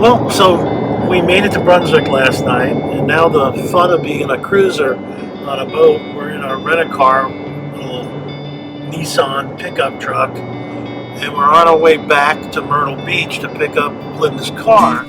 Well, so we made it to Brunswick last night, and now the fun of being a cruiser on a boat, we're in our rent-a-car, little Nissan pickup truck, and we're on our way back to Myrtle Beach to pick up Linda's car.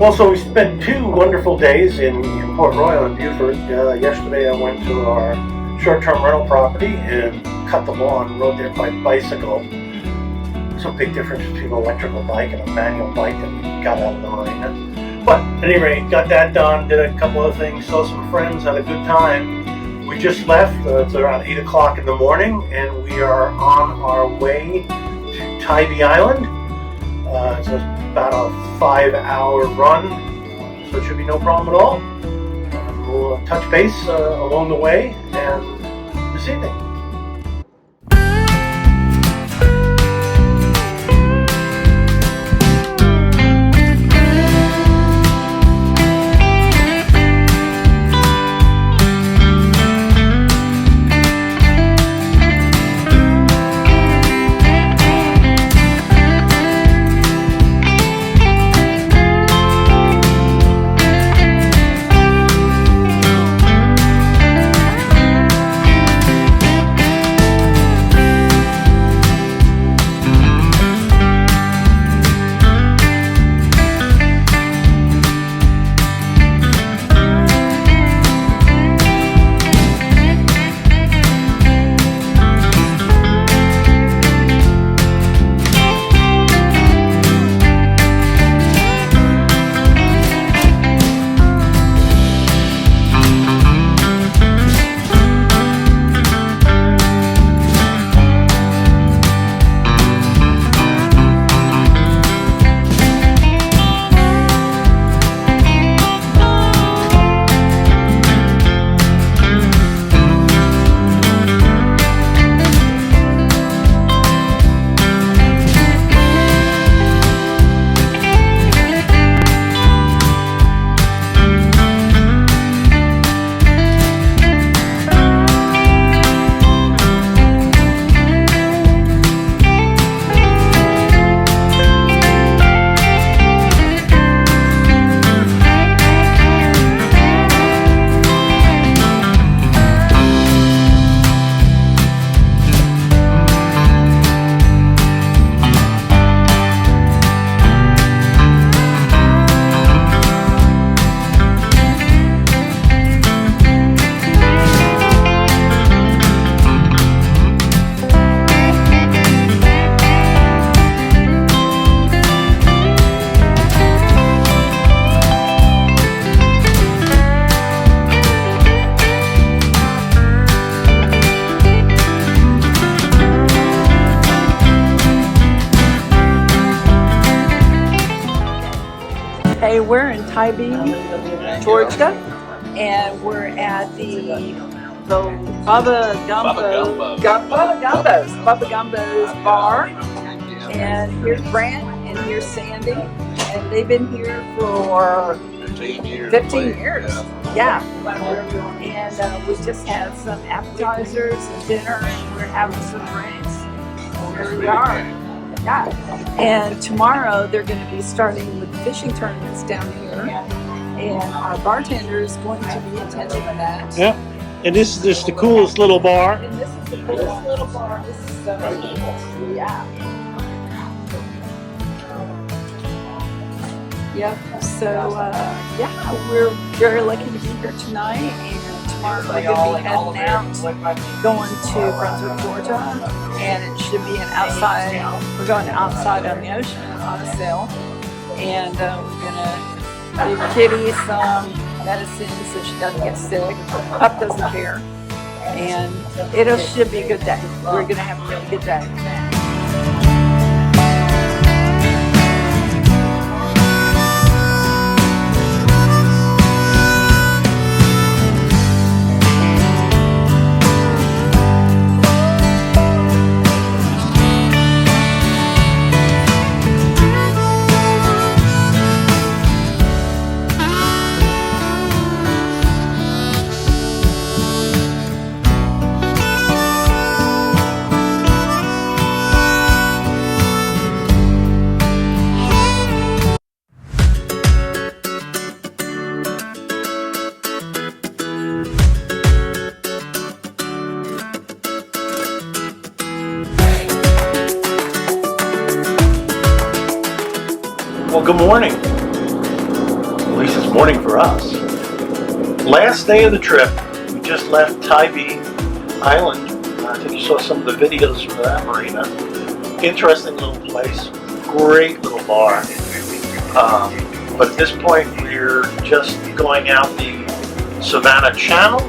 Also, we spent 2 wonderful days in Port Royal and Beaufort. Yesterday I went to our short-term rental property and cut the lawn, rode there by bicycle. There's a big difference between an electrical bike and a manual bike that we got out of the marina. But at any rate, got that done, did a couple of things, saw some friends, had a good time. We just left, it's around 8 o'clock in the morning, and we are on our way to Tybee Island. It's about a 5-hour run, so it should be no problem at all. We'll touch base along the way and this evening. Hey, we're in Tybee, Georgia, and we're at the Bubba Gumbo's bar. And here's Brant and here's Sandy, and they've been here for 15 years. Yeah. And we just had some appetizers and dinner, and we're having some drinks. Here we are. Yeah. And tomorrow they're going to be starting with fishing tournaments down here, and our bartender is going to be attending that. Yeah. And this is just the coolest little bar. And this is the coolest little bar. This is so cool. Yeah. Yep. So yeah, we're very lucky to be here tonight, and tomorrow we're going to be heading out, going to Brunswick, Georgia, and it should be an outside. We're going outside on the ocean on a sail, and we're gonna give Kitty some medicine so she doesn't get sick. Pup doesn't care, and it should be a good day. We're gonna have a really good day. Well, good morning. At least it's morning for us. Last day of the trip, we just left Tybee Island. I think you saw some of the videos from that marina. Interesting little place, great little bar. But at this point, we're just going out the Savannah Channel.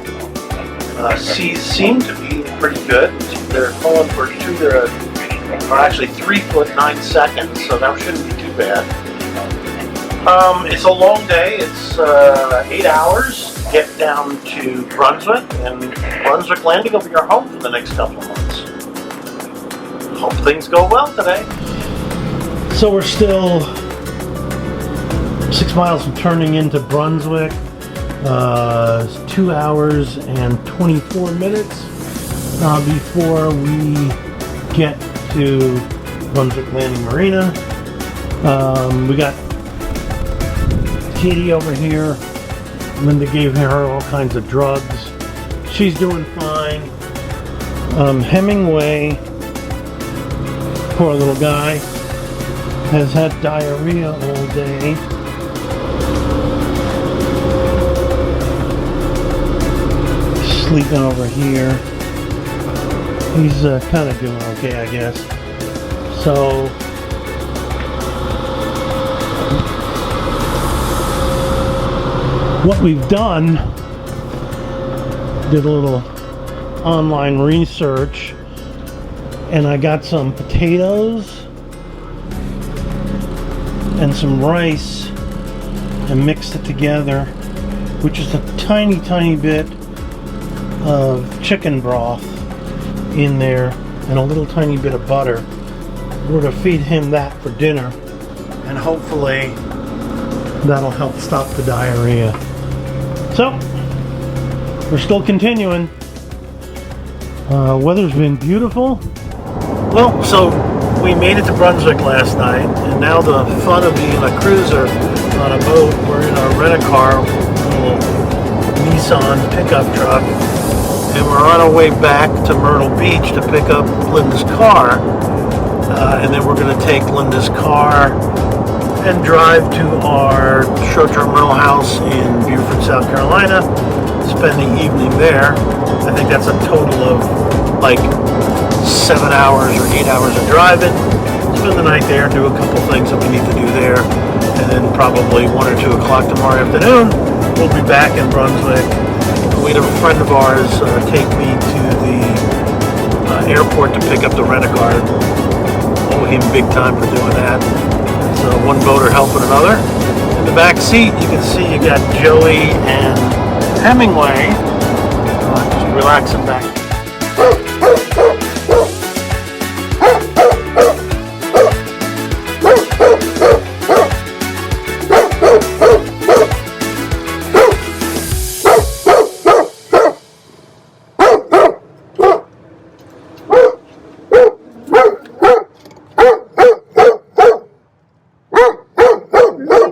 Seas seem to be pretty good. They're calling for actually 3 foot 9 seconds, so that shouldn't be too bad. It's a long day. It's 8 hours to get down to Brunswick, and Brunswick Landing will be our home for the next couple of months. Hope things go well today. So we're still 6 miles from turning into Brunswick. It's 2 hours and 24 minutes before we get to Brunswick Landing Marina. We got Katie over here. Linda gave her all kinds of drugs. She's doing fine. Hemingway, poor little guy, has had diarrhea all day. Sleeping over here. He's kind of doing okay, I guess. So what we've done, did a little online research, and I got some potatoes and some rice and mixed it together, which is a tiny bit of chicken broth in there and a little tiny bit of butter. We're going to feed him that for dinner, and hopefully that'll help stop the diarrhea. So, we're still continuing. Weather's been beautiful. Well, so we made it to Brunswick last night, and now the fun of being a cruiser on a boat, we're in our rent-a-car, little Nissan pickup truck, and we're on our way back to Myrtle Beach to pick up Linda's car, and then we're going to take Linda's car and drive to our short-term rental house in Beaufort, South Carolina, spend the evening there. I think that's a total of like 7 hours or 8 hours of driving. Spend the night there, do a couple things that we need to do there, and then probably 1 or 2 o'clock tomorrow afternoon, we'll be back in Brunswick. We had a friend of ours take me to the airport to pick up the rent-a-car. Owe him big time for doing that. So one boater helping another. In the back seat, you can see you got Joey and Hemingway just relaxing back